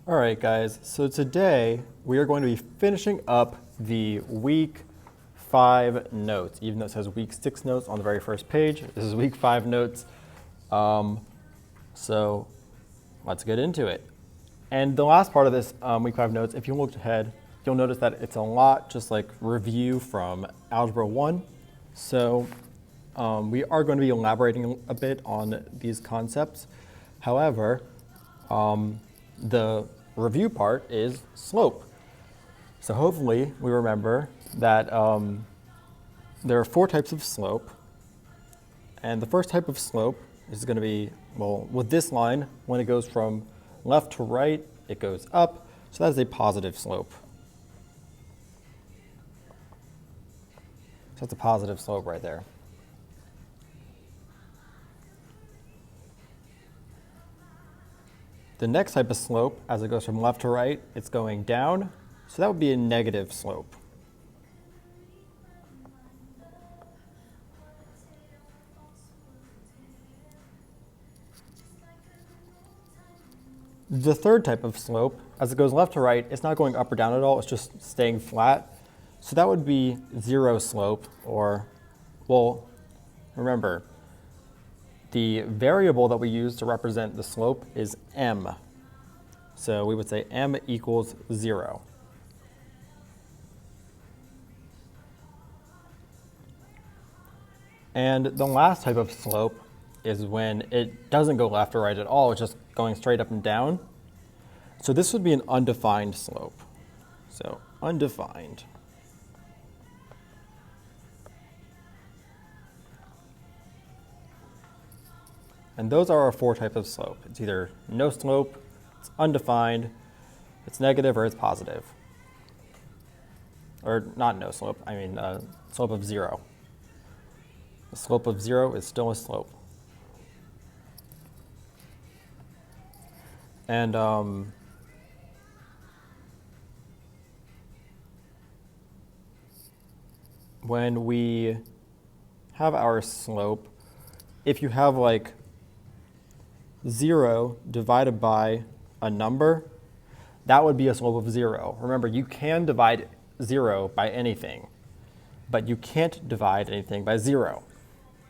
All right, guys, so today we are going to be finishing up the week 5 notes, even though it says week 6 notes on the very first page. This is week 5 notes. So let's get into it. And the last part of this week 5 notes, if you looked ahead, you'll notice that it's a lot just like review from Algebra 1. So we are going to be elaborating a bit on these concepts. However, the review part is slope. So hopefully we remember that there are 4 types of slope. And the first type of slope is going to be, well, with this line, when it goes from left to right, it goes up. So that is a positive slope. So that's a positive slope right there. The next type of slope, as it goes from left to right, it's going down. So that would be a negative slope. The third type of slope, as it goes left to right, it's not going up or down at all, it's just staying flat. So that would be zero slope, or, well, remember, the variable that we use to represent the slope is m. So we would say m equals 0. And the last type of slope is when it doesn't go left or right at all, it's just going straight up and down. So this would be an undefined slope. So undefined. And those are our 4 types of slope. It's either no slope, it's undefined, it's negative, or it's positive. Or not no slope, I mean slope of 0. The slope of 0 is still a slope. And when we have our slope, if you have like 0 divided by a number, that would be a slope of 0. Remember, you can divide 0 by anything, but you can't divide anything by 0.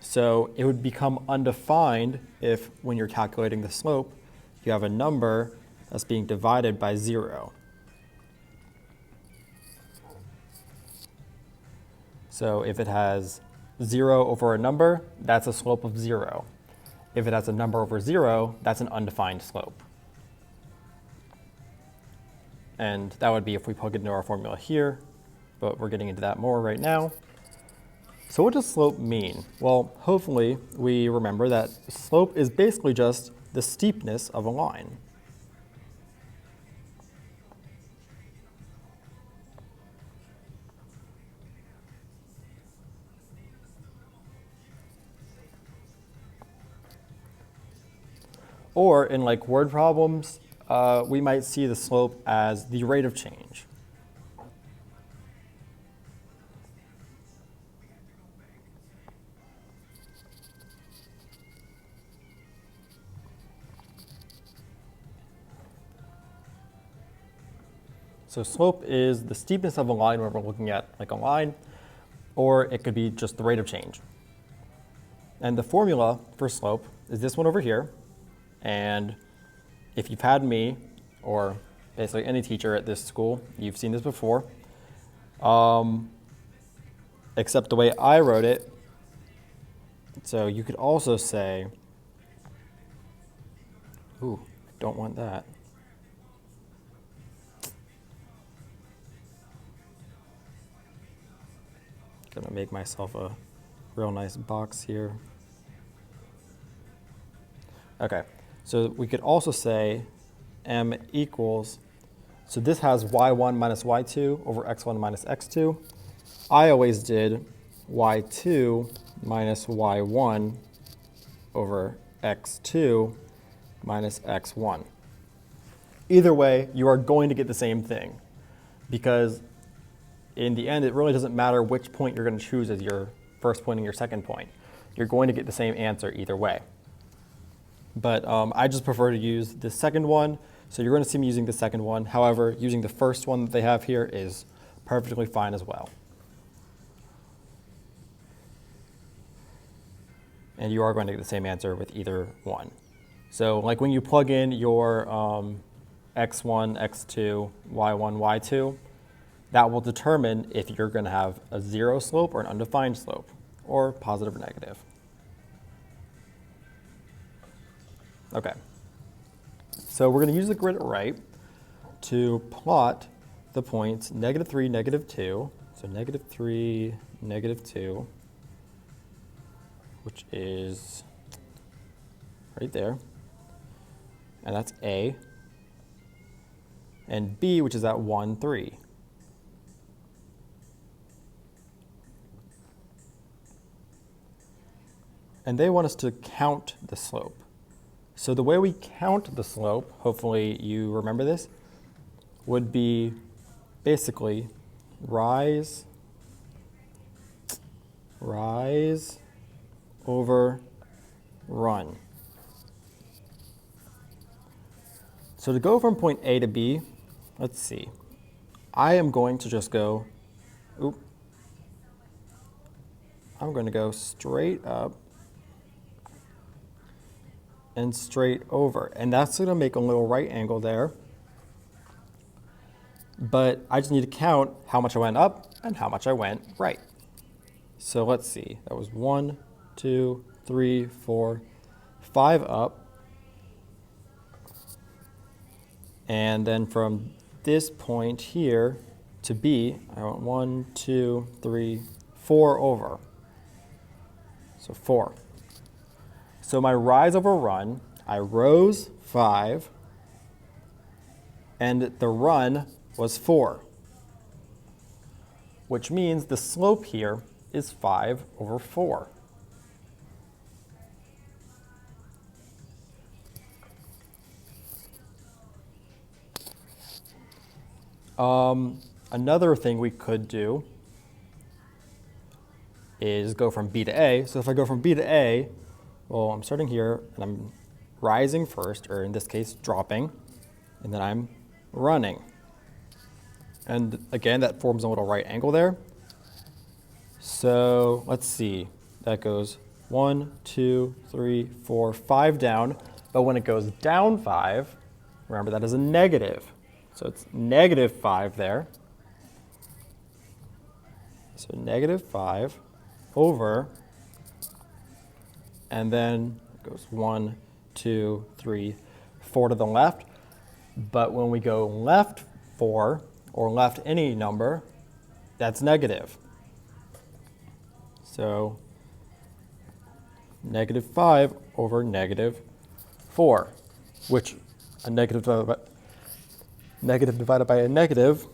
So it would become undefined if, when you're calculating the slope, you have a number that's being divided by 0. So if it has 0 over a number, that's a slope of 0. If it has a number over 0, that's an undefined slope. And that would be if we plug it into our formula here, but we're getting into that more right now. So what does slope mean? Well, hopefully we remember that slope is basically just the steepness of a line. Or in like word problems, we might see the slope as the rate of change. So slope is the steepness of a line when we're looking at like a line, or it could be just the rate of change. And the formula for slope is this one over here. And if you've had me, or basically any teacher at this school, you've seen this before. Except the way I wrote it. So you could also say, ooh, I don't want that. Gonna make myself a real nice box here. Okay. So we could also say m equals, so this has y1 minus y2 over x1 minus x2. I always did y2 minus y1 over x2 minus x1. Either way, you are going to get the same thing, because in the end, it really doesn't matter which point you're going to choose as your first point and your second point. You're going to get the same answer either way. But I just prefer to use the second one So you're going to see me using the second one. However, using the first one that they have here is perfectly fine as well. And you are going to get the same answer with either one. So like when you plug in your x1, x2, y1, y2, that will determine if you're going to have a zero slope or an undefined slope, or positive or negative. Okay. So we're going to use the grid right to plot the points -3, -2. So -3, -2, which is right there. And that's A. And B, which is at 1, 3. And they want us to count the slope. So the way we count the slope, hopefully you remember this, would be basically rise over run. So to go from point A to B, let's see. I am going to just go, I'm going to go straight up and straight over. And that's going to make a little right angle there. But I just need to count how much I went up and how much I went right. So let's see. That was 1, 2, 3, 4, 5 up. And then from this point here to B, I went 1, 2, 3, 4 over. So 4. So my rise over run, I rose 5, and the run was 4, which means the slope here is 5 over 4. Another thing we could do is go from B to A. So if I go from B to A, well, I'm starting here, and I'm rising first, or in this case, dropping, and then I'm running. And again, that forms a little right angle there. So let's see. That goes 1, 2, 3, 4, 5 down. But when it goes down 5, remember that is a negative. So it's -5 there. So -5 over, and then it goes 1, 2, 3, 4 to the left. But when we go left 4, or left any number, that's negative. So -5 over -4, which a negative divided by a negative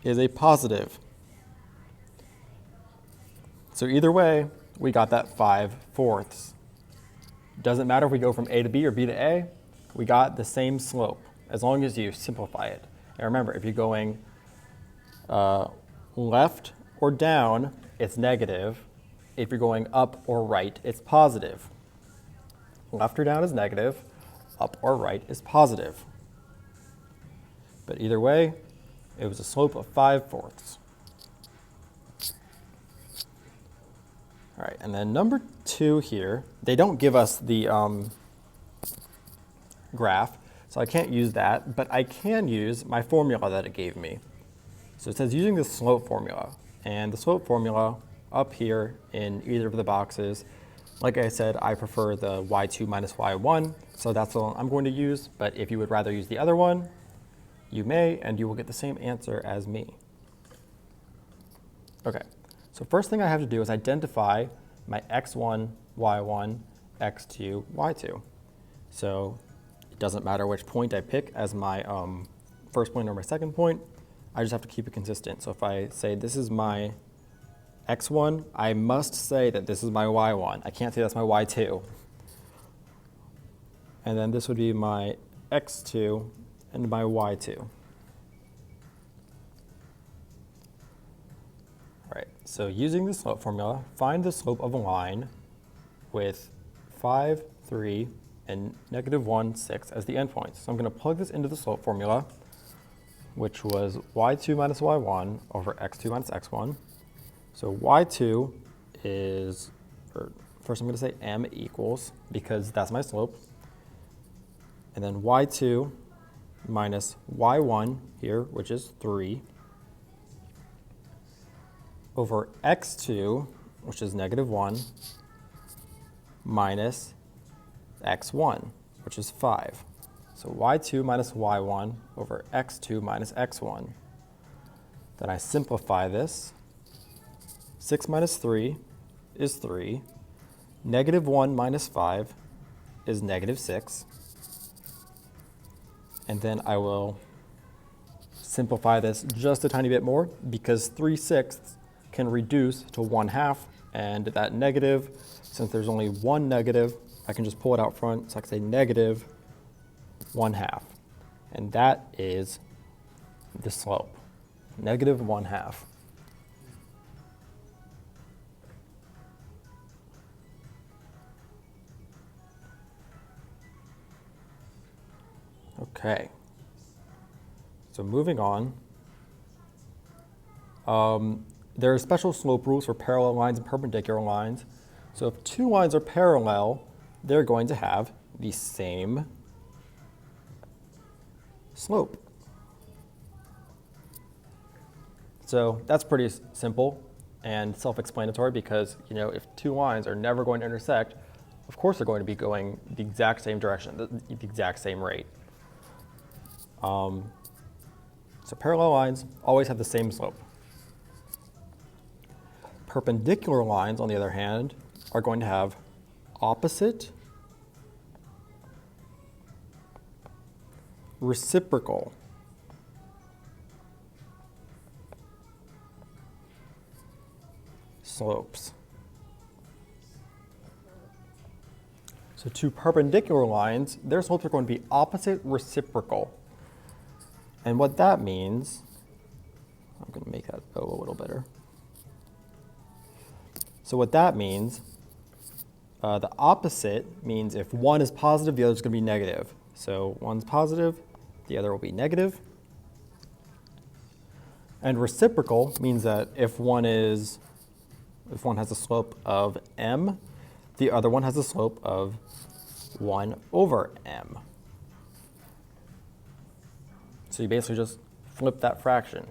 is a positive. So either way, we got that 5/4. Doesn't matter if we go from A to B or B to A, we got the same slope, as long as you simplify it. And remember, if you're going left or down, it's negative. If you're going up or right, it's positive. Left or down is negative, up or right is positive. But either way, it was a slope of 5/4. All right, and then number 2 here, they don't give us the graph, so I can't use that, but I can use my formula that it gave me. So it says using the slope formula, and the slope formula up here in either of the boxes, like I said, I prefer the y2 minus y1, so that's the one I'm going to use, but if you would rather use the other one, you may, and you will get the same answer as me. Okay, so first thing I have to do is identify my x1, y1, x2, y2. So it doesn't matter which point I pick as my first point or my second point, I just have to keep it consistent. So if I say this is my x1, I must say that this is my y1. I can't say that's my y2. And then this would be my x2 and my y2. All right, so using the slope formula, find the slope of a line with 5, 3, and negative 1, 6 as the endpoints. So I'm going to plug this into the slope formula, which was y2 minus y1 over x2 minus x1. So y2 is, or first I'm going to say m equals, because that's my slope. And then y2 minus y1 here, which is 3, over x2, which is negative 1, minus x1, which is 5. So y2 minus y1 over x2 minus x1. Then I simplify this. 6 minus 3 is 3. Negative 1 minus 5 is negative 6. And then I will simplify this just a tiny bit more, because 3/6 can reduce to 1/2, and that negative, since there's only one negative, I can just pull it out front, so I can say negative 1/2. And that is the slope, negative 1/2. Okay, so moving on. There are special slope rules for parallel lines and perpendicular lines. So if two lines are parallel, they're going to have the same slope. So that's pretty simple and self-explanatory, because if two lines are never going to intersect, of course they're going to be going the exact same direction, the exact same rate. So parallel lines always have the same slope. Perpendicular lines, on the other hand, are going to have opposite, reciprocal, slopes. So two perpendicular lines, their slopes are going to be opposite reciprocal. And what that means, I'm going to make that go a little better. So what that means, the opposite means if one is positive, the other is going to be negative. So one's positive, the other will be negative. And reciprocal means that if one has a slope of m, the other one has a slope of 1 over m. So you basically just flip that fraction.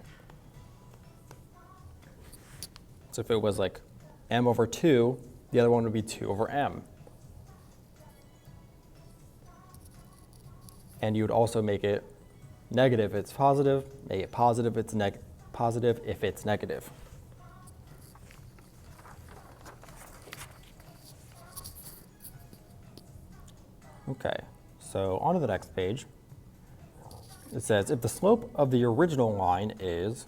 So if it was like m over 2, the other one would be 2 over m. And you would also make it negative if it's positive, make it positive if it's positive if it's negative. Okay, so on to the next page. It says if the slope of the original line is,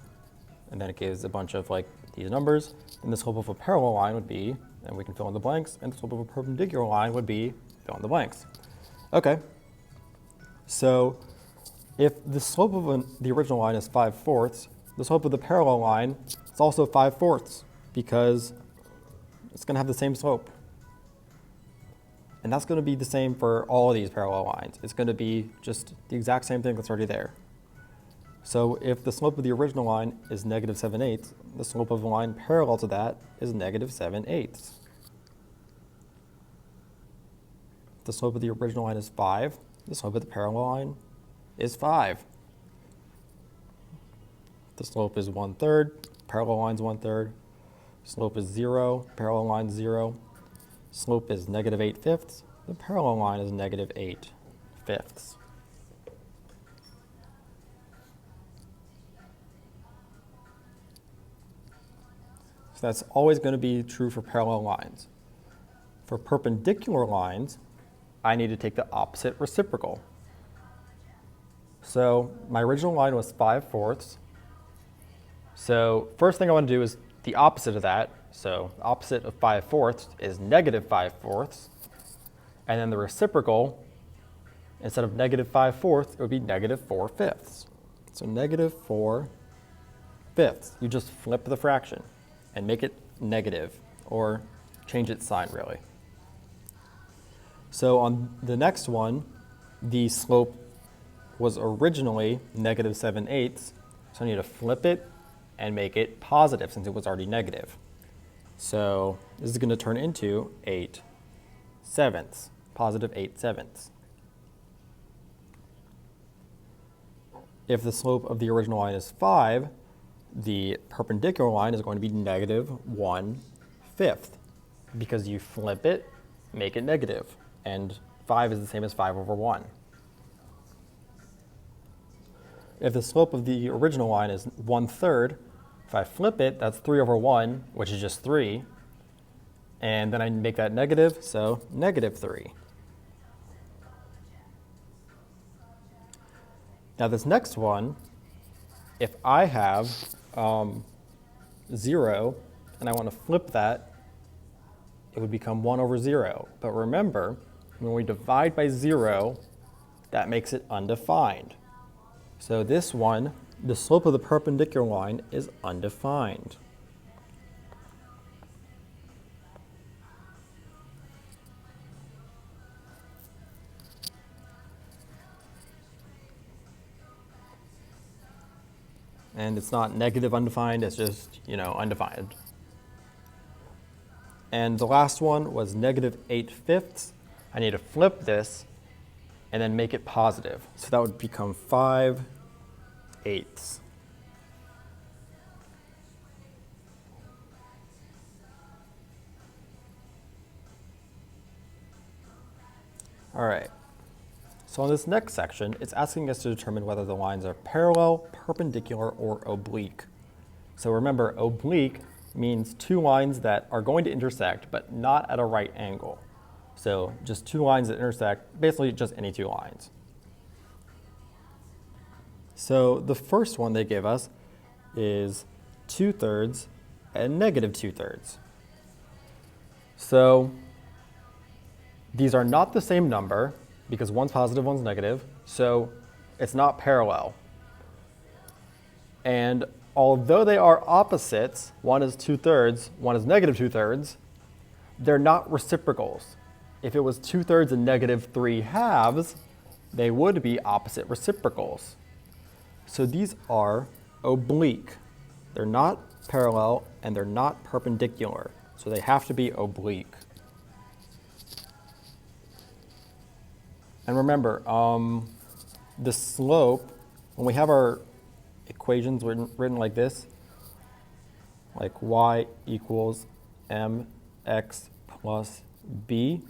and then it gives a bunch of these numbers, then the slope of a parallel line would be, and we can fill in the blanks, and the slope of a perpendicular line would be, fill in the blanks. Okay, so if the slope of the original line is 5/4, the slope of the parallel line is also 5/4, because it's going to have the same slope. And that's going to be the same for all of these parallel lines. It's going to be just the exact same thing that's already there. So if the slope of the original line is negative 7/8, the slope of the line parallel to that is negative 7/8. If the slope of the original line is 5, the slope of the parallel line is 5. If the slope is 1/3, parallel line is 1/3. Slope is 0, parallel line is 0. Slope is negative 8/5. The parallel line is negative 8/5. So that's always going to be true for parallel lines. For perpendicular lines, I need to take the opposite reciprocal. So my original line was 5/4. So first thing I want to do is the opposite of that. So the opposite of 5/4 is negative 5/4. And then the reciprocal, instead of negative 5/4, it would be negative 4/5. So negative 4/5. You just flip the fraction and make it negative, or change its sign really. So on the next one, the slope was originally negative 7/8. So I need to flip it and make it positive since it was already negative. So this is going to turn into 8/7, positive 8/7. If the slope of the original line is 5, the perpendicular line is going to be negative 1/5 because you flip it, make it negative, and 5 is the same as 5/1. If the slope of the original line is 1/3, if I flip it, that's 3/1, which is just 3, and then I make that negative, so -3. Now this next one, if I have 0 and I want to flip that, it would become 1/0. But remember, when we divide by 0, that makes it undefined. So this one, the slope of the perpendicular line is undefined. And it's not negative undefined, it's just, undefined. And the last one was negative 8/5. I need to flip this and then make it positive. So that would become 5/8. All right. So in this next section, it's asking us to determine whether the lines are parallel, perpendicular, or oblique. So remember, oblique means two lines that are going to intersect, but not at a right angle. So just two lines that intersect, basically just any two lines. So the first one they give us is 2/3 and -2/3. So these are not the same number because one's positive, one's negative, so it's not parallel. And although they are opposites, one is 2/3, one is -2/3, they're not reciprocals. If it was 2/3 and -3/2, they would be opposite reciprocals. So these are oblique. They're not parallel and they're not perpendicular, so they have to be oblique. And remember, the slope, when we have our equations written like this, like y equals mx plus b,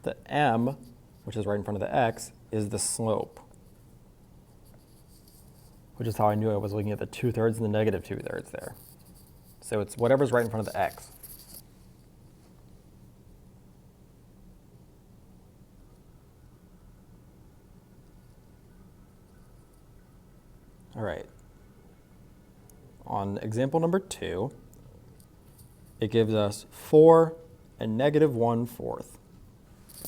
the m, which is right in front of the x, is the slope, which is how I knew I was looking at the 2/3 and the -2/3 there. So it's whatever's right in front of the x. All right. On example number 2, it gives us 4 and -1/4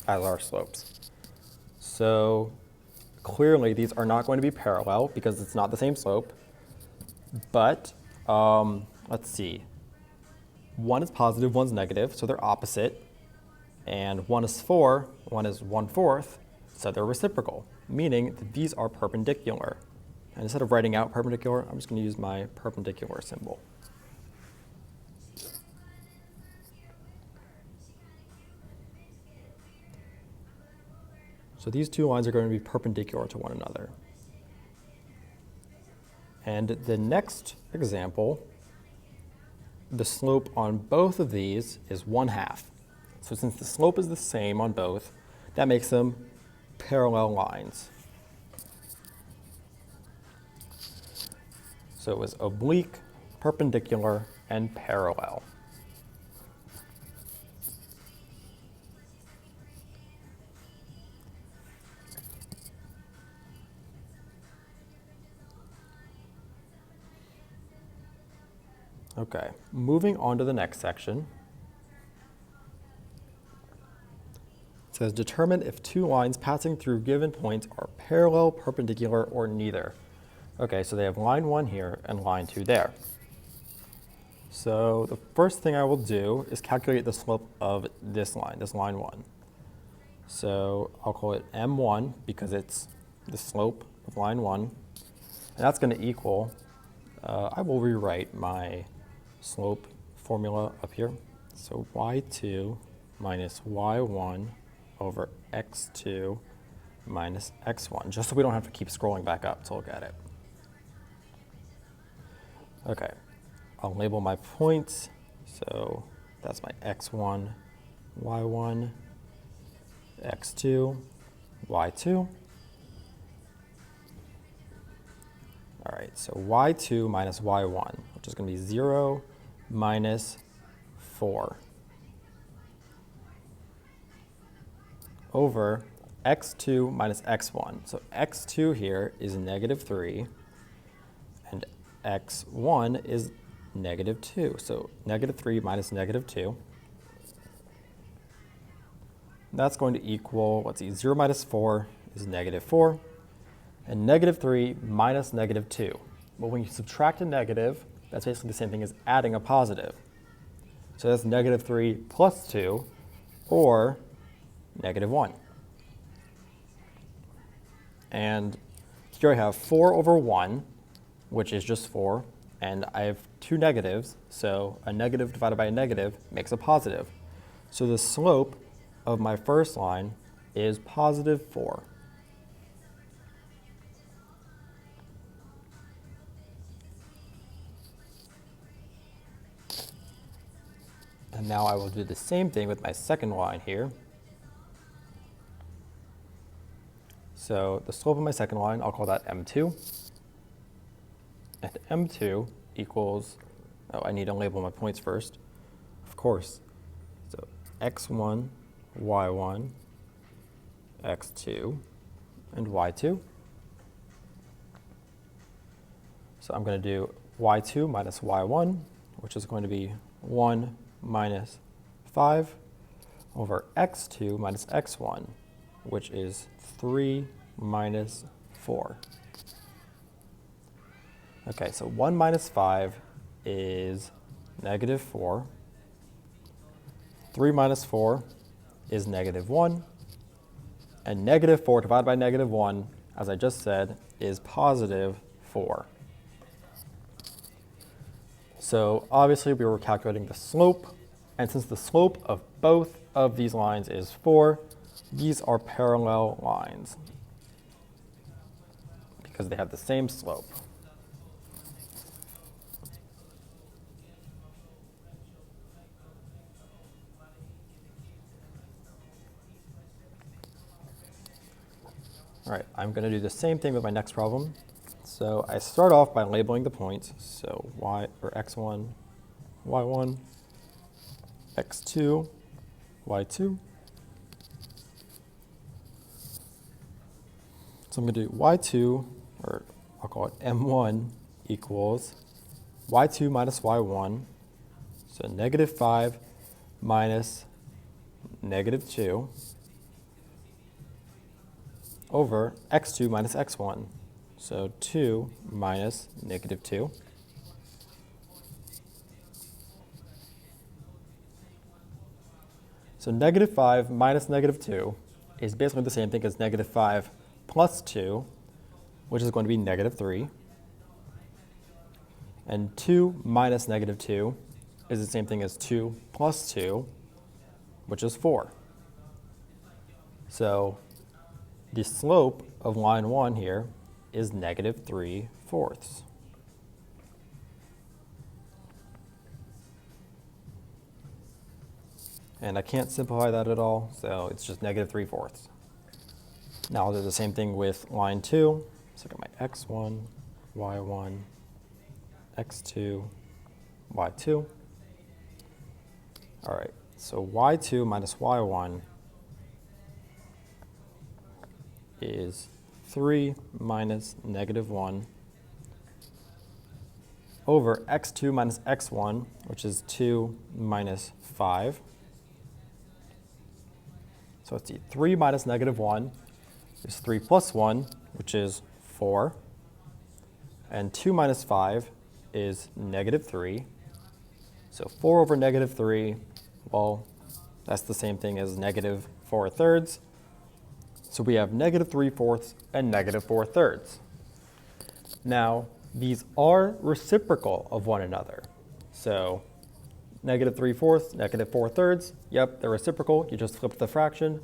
as our slopes. So clearly these are not going to be parallel because it's not the same slope. But let's see. One is positive, one's negative, so they're opposite. And one is 4, one is 1/4, so they're reciprocal, meaning that these are perpendicular. And instead of writing out perpendicular, I'm just going to use my perpendicular symbol. So these two lines are going to be perpendicular to one another. And the next example, the slope on both of these is 1/2. So since the slope is the same on both, that makes them parallel lines. So it was oblique, perpendicular, and parallel. Okay, moving on to the next section. It says determine if two lines passing through given points are parallel, perpendicular, or neither. Okay, so they have line 1 here and line 2 there. So the first thing I will do is calculate the slope of this line 1. So I'll call it M1 because it's the slope of line 1. And that's going to equal, I will rewrite my slope formula up here. So y2 minus y1 over x2 minus x1, just so we don't have to keep scrolling back up to look at it. Okay, I'll label my points. So that's my x1, y1, x2, y2. All right, so y2 minus y1, which is going to be 0 minus 4 over x2 minus x1. So x2 here is negative 3, and x1 is negative 2. So negative 3 minus negative 2. That's going to equal, let's see, 0 minus 4 is negative 4, and negative 3 minus negative 2. Well, when you subtract a negative, that's basically the same thing as adding a positive. So that's negative 3 plus 2, or negative 1. And here I have 4 over 1, which is just 4, and I have two negatives, so a negative divided by a negative makes a positive. So the slope of my first line is positive 4. And now I will do the same thing with my second line here. So the slope of my second line, I'll call that M2. And M2 equals, oh, I need to label my points first, of course. So x1, y1, x2, and y2. So I'm going to do y2 minus y1, which is going to be 1 minus 5 over x2 minus x1, which is 3 minus 4. Okay, so 1 minus 5 is negative 4. 3 minus 4 is negative 1. And negative 4 divided by negative 1, as I just said, is positive 4. So obviously we were calculating the slope, and since the slope of both of these lines is 4, these are parallel lines because they have the same slope. All right, I'm going to do the same thing with my next problem. So I start off by labeling the points. So y or x1, y1, x2, y2. So I'm going to do y2, or I'll call it m1, equals y2 minus y1. So negative 5 minus negative 2 over x2 minus x1. So 2 minus negative 2. So negative 5 minus negative 2 is basically the same thing as negative 5 plus 2, which is going to be negative 3. And 2 minus negative 2 is the same thing as 2 plus 2, which is 4. So the slope of line 1 here is negative 3/4. And I can't simplify that at all, so it's just negative 3/4. Now I'll do the same thing with line 2. So I got my x1, y1, x2, y2. All right, so y2 minus y1 is 3 minus negative 1 over x2 minus x1, which is 2 minus 5. So let's see, 3 minus negative 1 is 3 plus 1, which is 4. And 2 minus 5 is negative 3. So 4 over negative 3, well, that's the same thing as negative 4/3. So we have -3/4 and -4/3. Now, these are reciprocal of one another. So -3/4, -4/3, yep, they're reciprocal. You just flip the fraction.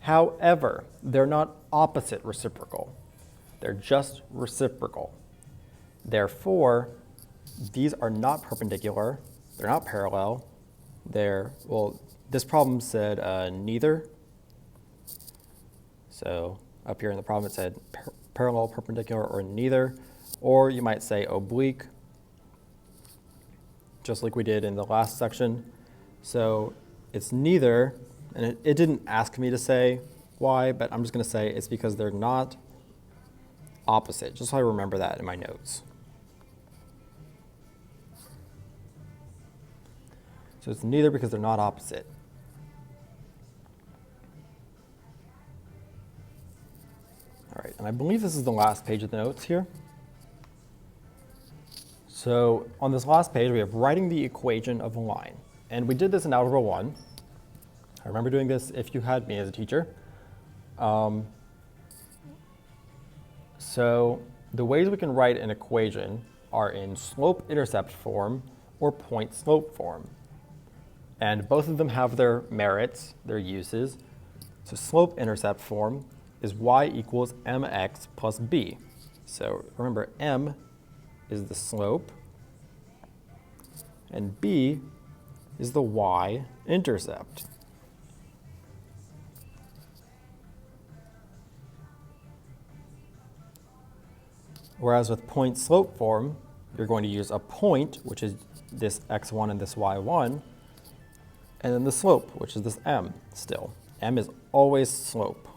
However, they're not opposite reciprocal. They're just reciprocal. Therefore, these are not perpendicular. They're not parallel. Well, this problem said neither. So up here in the problem it said parallel, perpendicular, or neither. Or you might say oblique, just like we did in the last section. So it's neither, and it didn't ask me to say why, but I'm just going to say it's because they're not opposite, just so I remember that in my notes. So it's neither because they're not opposite. All right, and I believe this is the last page of the notes here. So on this last page, we have writing the equation of a line. And we did this in Algebra 1. I remember doing this if you had me as a teacher. So the ways we can write an equation are in slope-intercept form or point-slope form. And both of them have their merits, their uses. So slope-intercept form is y equals mx plus b. So remember, m is the slope, and b is the y-intercept. Whereas with point-slope form, you're going to use a point, which is this x1 and this y1, and then the slope, which is this m still. M is always slope.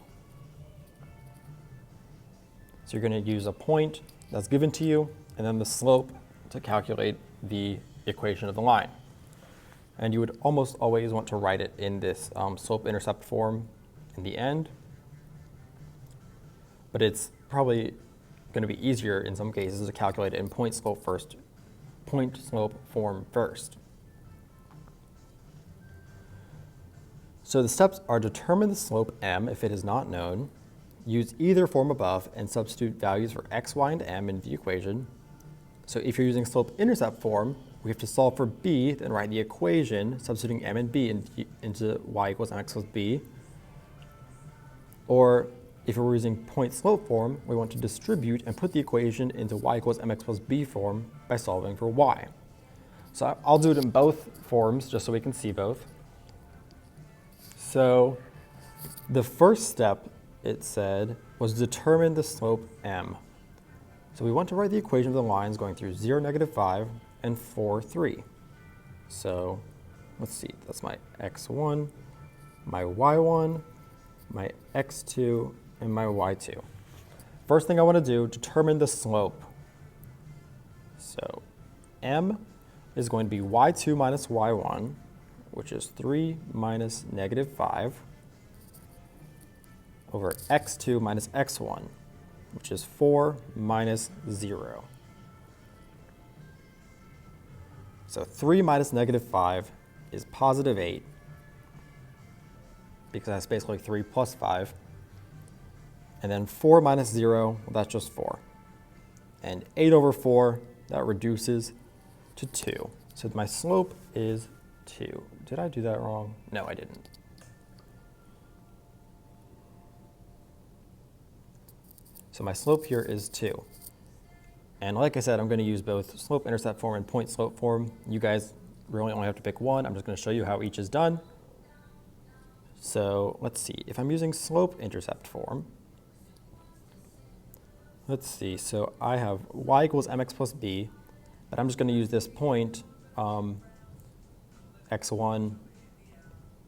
So you're going to use a point that's given to you, and then the slope to calculate the equation of the line. And you would almost always want to write it in this slope-intercept form in the end. But it's probably going to be easier in some cases to calculate it in point-slope form first. So the steps are: determine the slope m if it is not known, use either form above, and substitute values for x, y, and m in the equation. So if you're using slope-intercept form, we have to solve for b, then write the equation, substituting m and b into y equals mx plus b. Or if we're using point-slope form, we want to distribute and put the equation into y equals mx plus b form by solving for y. So I'll do it in both forms just so we can see both. So the first step, it said, was determine the slope m. So we want to write the equation of the lines going through 0, -5, and 4, 3. So let's see, that's my x1, my y1, my x2, and my y2. First thing I want to do, determine the slope. So m is going to be y2 minus y1, which is 3 minus -5, over x2 minus x1, which is 4 minus 0. So 3 minus -5 is positive 8, because that's basically 3 plus 5. And then 4 minus 0, well, that's just 4. And 8 over 4, that reduces to 2. So my slope is 2. Did I do that wrong? No, I didn't. So my slope here is 2. And like I said, I'm going to use both slope-intercept form and point-slope form. You guys really only have to pick one. I'm just going to show you how each is done. So let's see. If I'm using slope-intercept form, let's see. So I have y equals mx plus b, but I'm just going to use this point, x1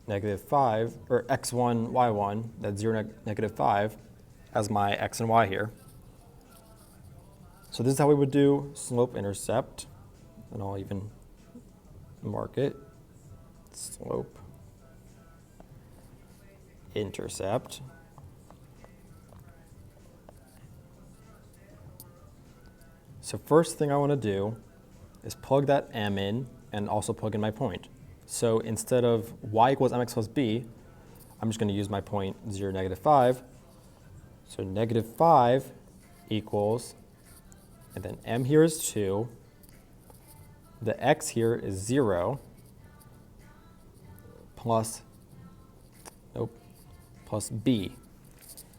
-5, or x1 y1, that's 0 -5, as my x and y here. So this is how we would do slope-intercept, and I'll even mark it, slope-intercept. So first thing I want to do is plug that m in and also plug in my point. So instead of y equals mx plus b, I'm just going to use my point 0 -5. So negative 5 equals, and then m here is 2. The x here is 0 plus, plus b.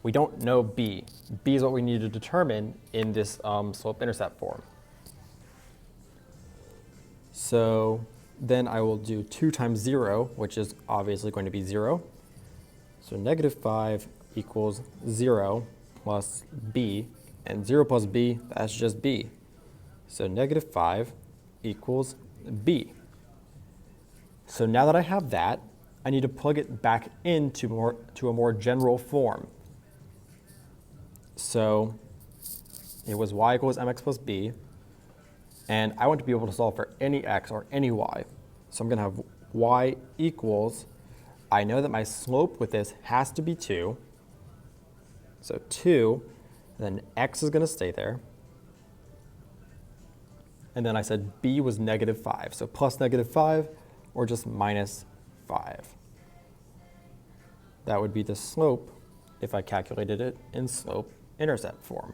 We don't know b. B is what we need to determine in this slope-intercept form. So then I will do 2 times 0, which is obviously going to be 0. So negative 5 equals 0 plus b, and 0 plus b, that's just b. So negative 5 equals b. So now that I have that, I need to plug it back into a more general form. So it was y equals mx plus b, and I want to be able to solve for any x or any y. So I'm going to have y equals, I know that my slope with this has to be 2. So 2, then x is going to stay there. And then I said b was negative 5. So plus negative 5 or just minus 5. That would be the slope if I calculated it in slope-intercept form.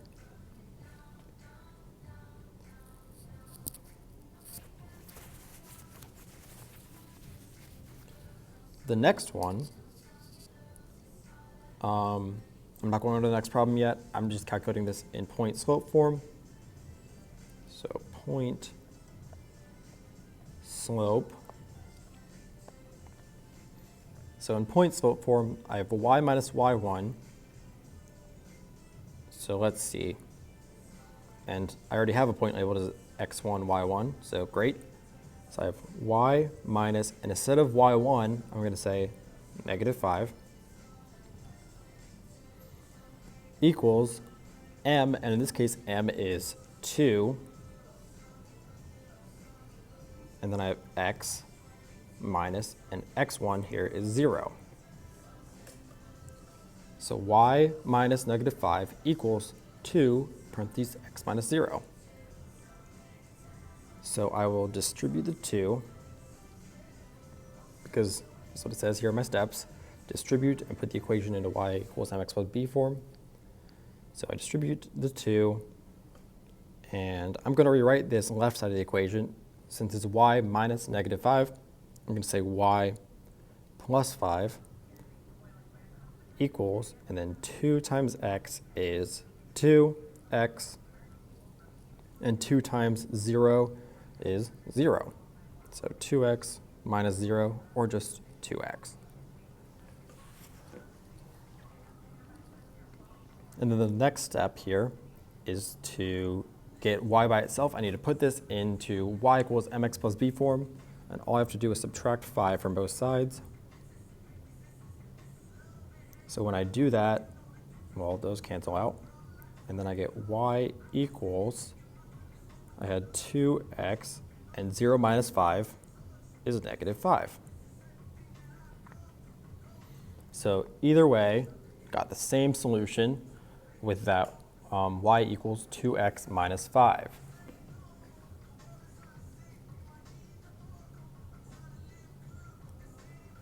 The next one, I'm not going on to the next problem yet. I'm just calculating this in point slope form. So point slope. So in point slope form, I have y minus y1. So let's see. And I already have a point labeled as x1, y1, so great. So I have y minus, and instead of y1, I'm going to say negative 5 equals m, and in this case, m is 2. And then I have x minus, and x1 here is 0. So y minus negative 5 equals 2, parentheses, x minus 0. So I will distribute the 2, because that's what it says here in my steps. Distribute and put the equation into y equals mx plus b form. So I distribute the 2, and I'm going to rewrite this left side of the equation. Since it's y minus negative 5, I'm going to say y plus 5 equals, and then 2 times x is 2x, and 2 times 0 is 0. So 2x minus 0, or just 2x. And then the next step here is to get y by itself. I need to put this into y equals mx plus b form, and all I have to do is subtract 5 from both sides. So when I do that, well, those cancel out, and then I get y equals, I had 2x, and 0 minus 5 is negative 5. So either way, got the same solution with that y equals 2x minus 5.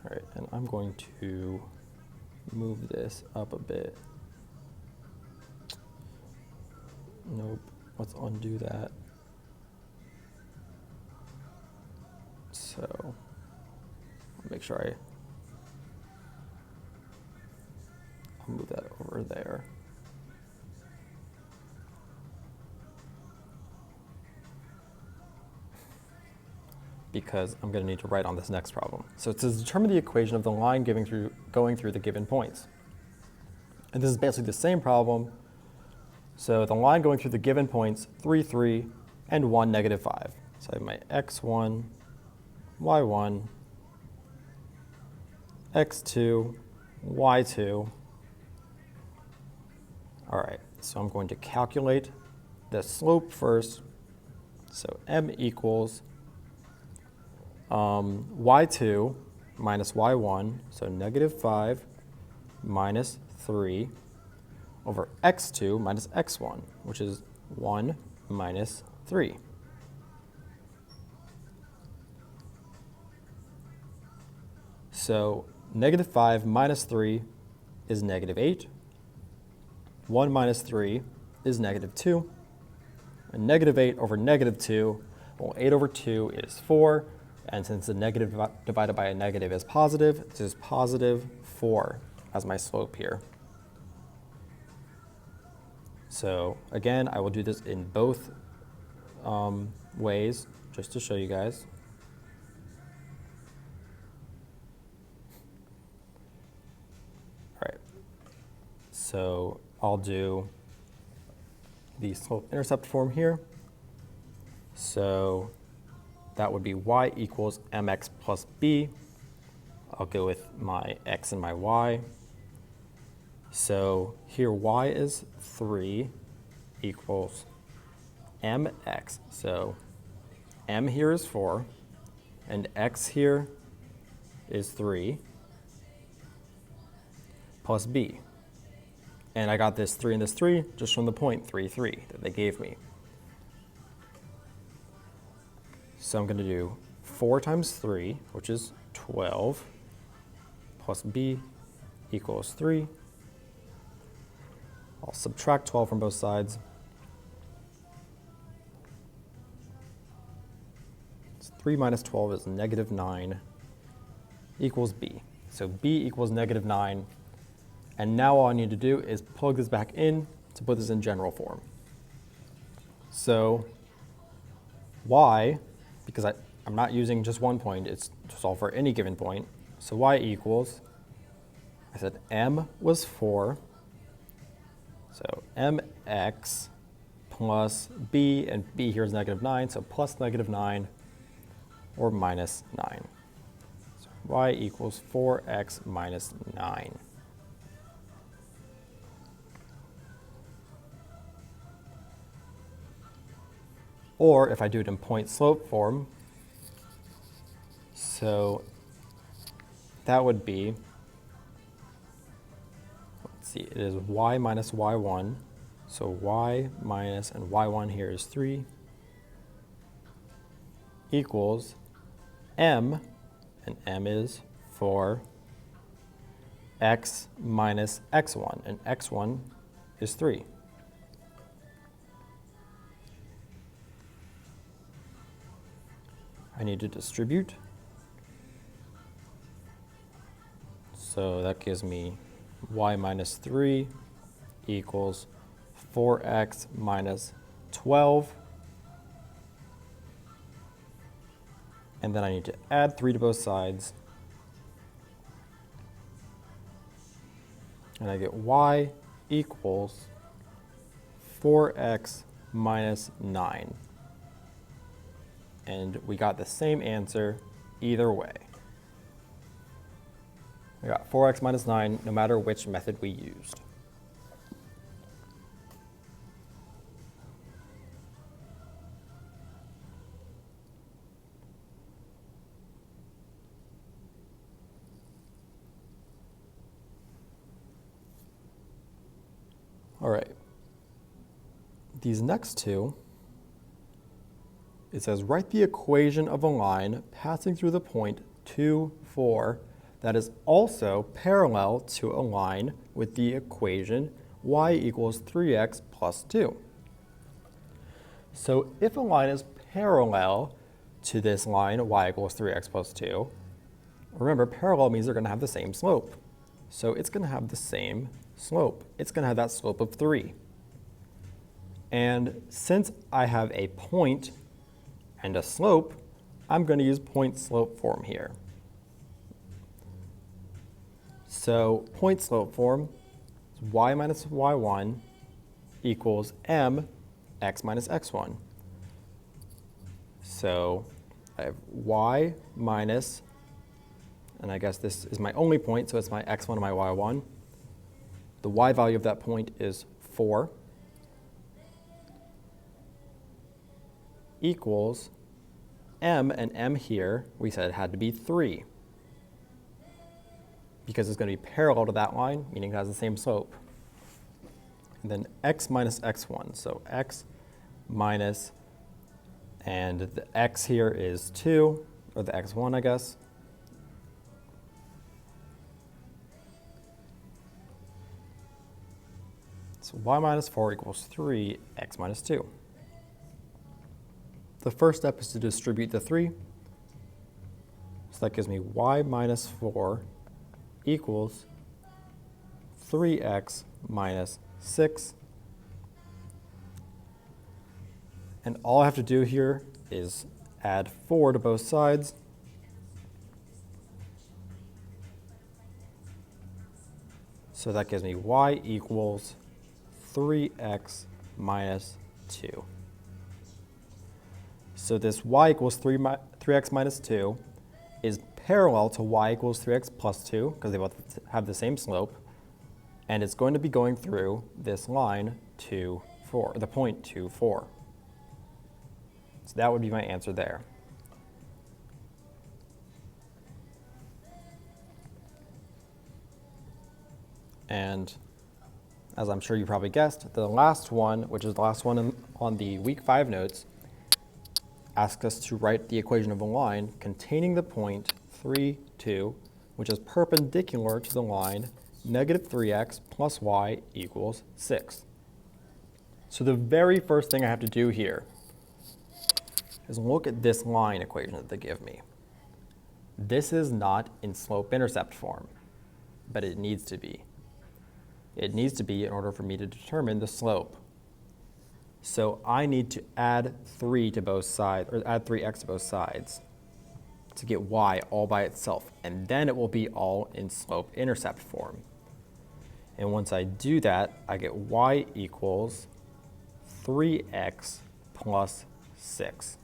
All right, and I'm going to move this up a bit. Nope, let's undo that. So I'll make sure I'll move that over there. Because I'm going to need to write on this next problem. So it's to determine the equation of the line going through the given points. And this is basically the same problem. So the line going through the given points, 3, 3, and 1, negative 5. So I have my x1, y1, x2, y2. All right, so I'm going to calculate the slope first. So m equals y2 minus y1, so negative 5 minus 3 over x2 minus x1, which is 1 minus 3. So negative 5 minus 3 is negative 8. 1 minus 3 is negative 2. And negative 8 over negative 2, well, 8 over 2 is 4. And since the negative divided by a negative is positive, this is positive 4 as my slope here. So again, I will do this in both ways just to show you guys. All right, so I'll do the slope-intercept form here. So that would be y equals mx plus b. I'll go with my x and my y. So here y is 3 equals mx. So m here is 4, and x here is 3 plus b. And I got this 3 and this 3 just from the point 3, 3 that they gave me. So I'm going to do 4 times 3, which is 12, plus b equals 3. I'll subtract 12 from both sides. So 3 minus 12 is negative 9 equals b. So b equals negative 9. And now all I need to do is plug this back in to put this in general form. So y, because I'm not using just one point, it's to solve for any given point. So y equals, I said m was 4. So mx plus b, and b here is negative 9, so plus negative 9 or minus 9. So y equals 4x minus 9. Or if I do it in point-slope form, so that would be, let's see, it is y minus y1. So y minus, and y1 here is 3, equals m, and m is 4, x minus x1, and x1 is 3. I need to distribute. So that gives me y minus 3 equals 4x minus 12. And then I need to add 3 to both sides. And I get y equals 4x minus 9. And we got the same answer either way. We got 4x minus 9 no matter which method we used. All right. These next two, it says write the equation of a line passing through the point 2, 4 that is also parallel to a line with the equation y equals 3x plus 2. So if a line is parallel to this line, y equals 3x plus 2, remember parallel means they're going to have the same slope. So it's going to have the same slope. It's going to have that slope of 3. And since I have a point and a slope, I'm going to use point-slope form here. So point-slope form is y minus y1 equals m x minus x1. So I have y minus, and I guess this is my only point, so it's my x1 and my y1. The y value of that point is 4. Equals m, and m here, we said it had to be 3. Because it's going to be parallel to that line, meaning it has the same slope. And then x minus x1, so x minus, and the x here is 2, or the x1, I guess. It's equals y minus 4 equals 3x minus 2. The first step is to distribute the 3. So that gives me y minus 4 equals 3x minus 6. And all I have to do here is add 4 to both sides. So that gives me y equals 3x minus 2. So this y equals 3x minus 2 is parallel to y equals 3x plus 2, because they both have the same slope. And it's going to be going through this line 2, 4, the point 2, 4. So that would be my answer there. And as I'm sure you probably guessed, the last one, which is the last one on the week 5 notes, asks us to write the equation of a line containing the point 3, 2, which is perpendicular to the line negative 3x plus y equals 6. So the very first thing I have to do here is look at this line equation that they give me. This is not in slope-intercept form, but it needs to be. It needs to be in order for me to determine the slope. So I need to add 3 to both sides, or add 3x to both sides to get y all by itself, and then it will be all in slope-intercept form. And once I do that, I get y equals 3x plus 6.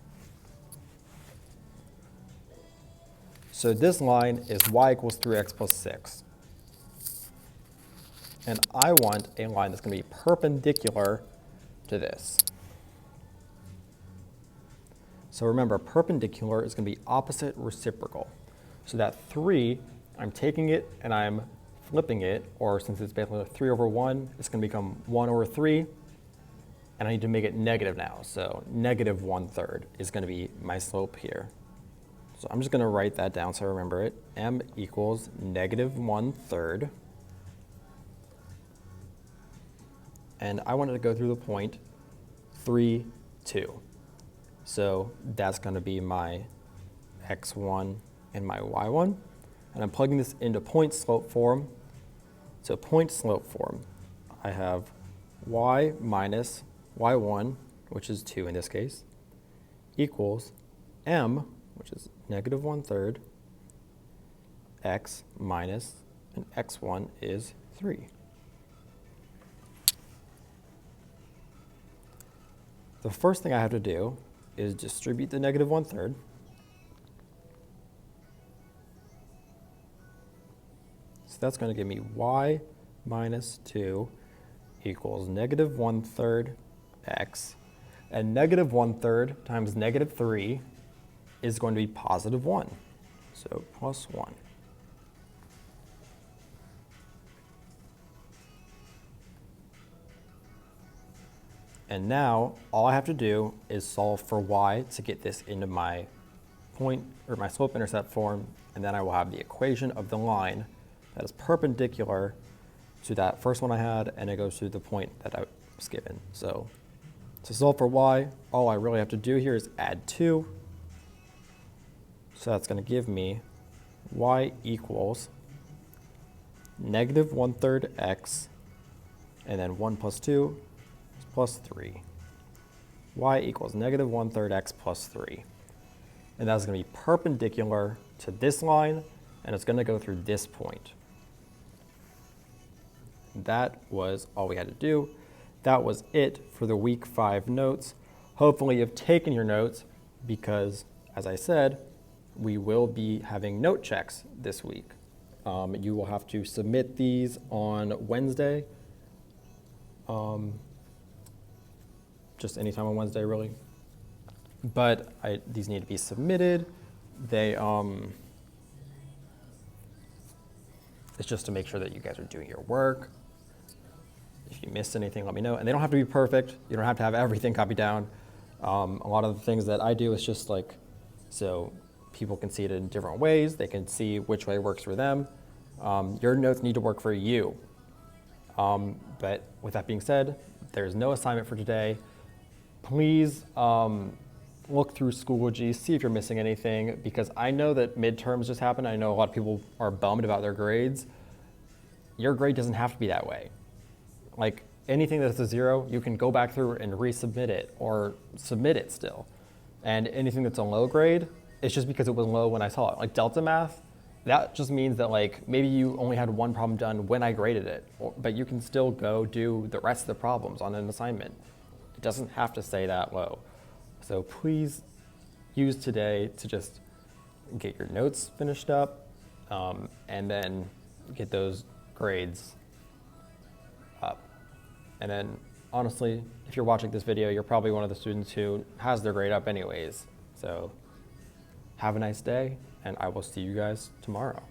So this line is y equals 3x plus 6. And I want a line that's going to be perpendicular to this. So remember, perpendicular is going to be opposite reciprocal. So that 3, I'm taking it and I'm flipping it, or since it's basically 3 over 1, it's going to become 1 over 3. And I need to make it negative now. So negative 1/3 is going to be my slope here. So I'm just going to write that down so I remember it. M equals negative 1/3. And I wanted to go through the point 3, 2. So that's going to be my x1 and my y1. And I'm plugging this into point slope form. So point slope form, I have y minus y1, which is 2 in this case, equals m, which is negative 1/3, x minus, and x1 is 3. The first thing I have to do is distribute the negative 1/3. So that's going to give me y minus 2 equals negative 1/3 x. And negative 1/3 times negative 3 is going to be positive 1. So plus 1. And now all I have to do is solve for y to get this into my point, or my slope-intercept form, and then I will have the equation of the line that is perpendicular to that first one I had, and it goes to the point that I was given. So to solve for y, all I really have to do here is add 2. So that's going to give me y equals negative 1/3 x, and then 1 plus 2 is plus 3. Y equals negative 1/3 x plus 3. And that's going to be perpendicular to this line, and it's going to go through this point. That was all we had to do. That was it for the week 5 notes. Hopefully you've taken your notes because, as I said, we will be having note checks this week. You will have to submit these on Wednesday. Just anytime on Wednesday, really. But these need to be submitted. It's just to make sure that you guys are doing your work. If you missed anything, let me know. And they don't have to be perfect. You don't have to have everything copied down. A lot of the things that I do is just like, so people can see it in different ways. They can see which way works for them. Your notes need to work for you. But with that being said, there's no assignment for today. Please look through Schoology, see if you're missing anything, because I know that midterms just happened. I know a lot of people are bummed about their grades. Your grade doesn't have to be that way. Like anything that's a 0, you can go back through and resubmit it or submit it still. And anything that's a low grade, it's just because it was low when I saw it. Like Delta Math, that just means that like maybe you only had one problem done when I graded it, but you can still go do the rest of the problems on an assignment. It doesn't have to stay that low. So please use today to just get your notes finished up and then get those grades up. And then honestly, if you're watching this video, you're probably one of the students who has their grade up anyways. So have a nice day, and I will see you guys tomorrow.